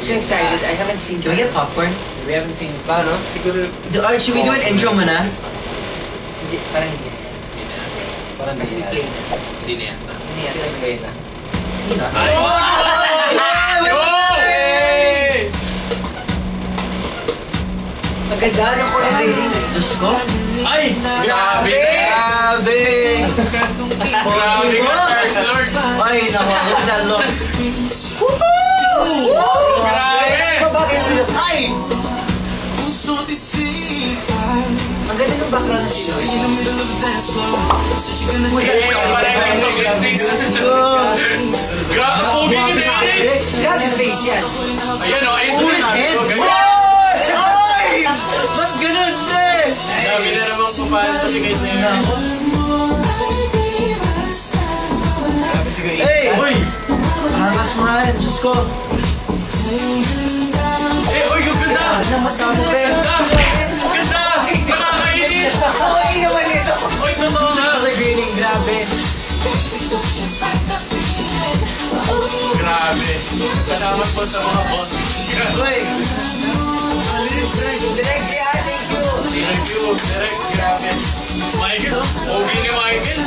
so excited. I haven't seen. Can we get popcorn? We haven't seen. Paano? Siguro. Should we do an intro muna? Hindi. Parang hindi. Parang kasi plain. Hindi na yan. Hindi yan. Kasi plain na. Maganda ng Corona rating. Diyos ko. Ay! Grabe! Grabe! Grabe ka, Charles Lord! Ay, naku. Look at that look. Grabe! Ay! Ang ganda ng background na sino. Grabe! Ang pogi ka na eh! Grabe face yan. Ayan o, ayun sa Ay! Ba't ganun, eh? Grabe na namang pupahan sa si guys na yun. Grabe si guys. Hey! Uy! Angas man, Diyos ko. Eh, uy, yung ganda! Namatamo pa yun. Ganda! Nakakainis! Ay, naman ito. Uy, totoo na! Greening, grabe. Grabe! Salamat po sa mga boss. Uy! Direct yan, thank you. Thank you, direct, grabe. Michael, pogi ni Michael.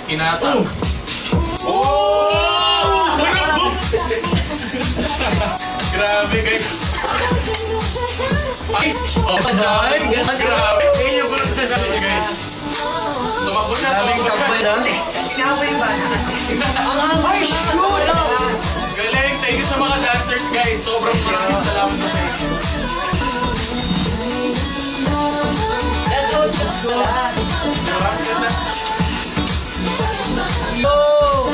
Hinatang. Oh! Grabe guys. Ay! Oh, Ay, ganun. grabe. Ayun yung bulot sa sabi niya guys. Tumakbo siya, Daming tumakbo kapay siya. na. Sinabay ba? Ay, shoot! Galing, thank you sa mga dancers guys. Sobrang maraming salamat na sa inyo. Let's go, let's go. Grabe ganda. Oh!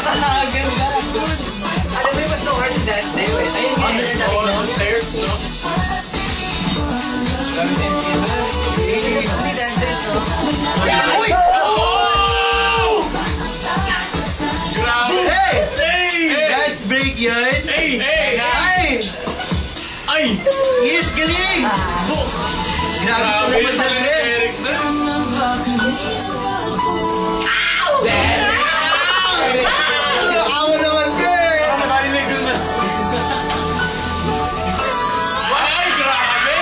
Ang ganda. Alam mo yung mas no hard to dance day, wait. Ayun On yun. the floor, on stairs, no? Hindi dancers, no? Uy! Oh! Grabe! Hey! Hey! Dance break yan! Hey! Hey! Ay! Ay! Yes, galing! Grabe Grabe ko yun naman pala ni talaga. Eric na. Awa naman, girl! Nakarinig ko na. Ay! Grabe!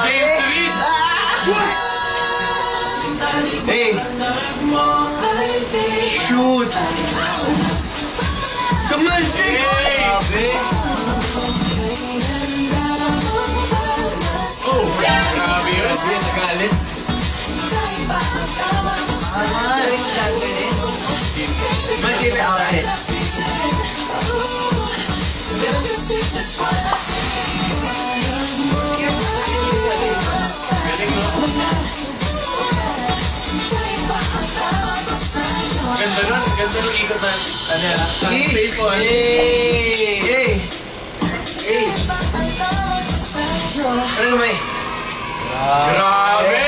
James Reed! Hey! Shoot! Come on, sing! Hey! Grabe. Oh! Grabe yun. Hindi sa galit. Galing sa dancer din. My favorite outfit. Galing, no? Ganda nun. Ganda nun ikot na. Ano yan? Ang space ko. Hey! Hey! Hey! Ano kamay? Grabe!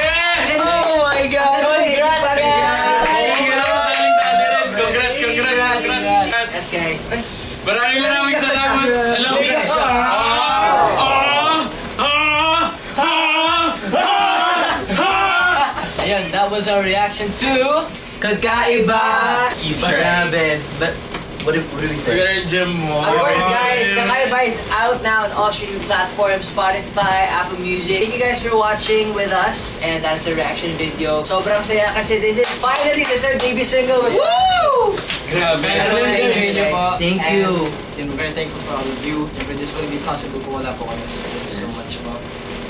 Oh my God! Congrats, pare! Congrats, congrats, congrats. Yes, guys. Maraming salamat. Alam mo Bigyan siya. Ayun, that was our reaction to... Kakaiba! He's Grabe. But, what do we We're say? gonna gym mo. Of course, guys, Kakaiba is out now on all streaming platforms, Spotify, Apple Music. Thank you guys for watching with us, and that's a reaction video. Sobrang saya kasi this is finally our debut single. Woo! Grabe. Thank you. And we're very thankful for all of you. And this wouldn't be possible kung wala po kayo. So thank you so much, Bob.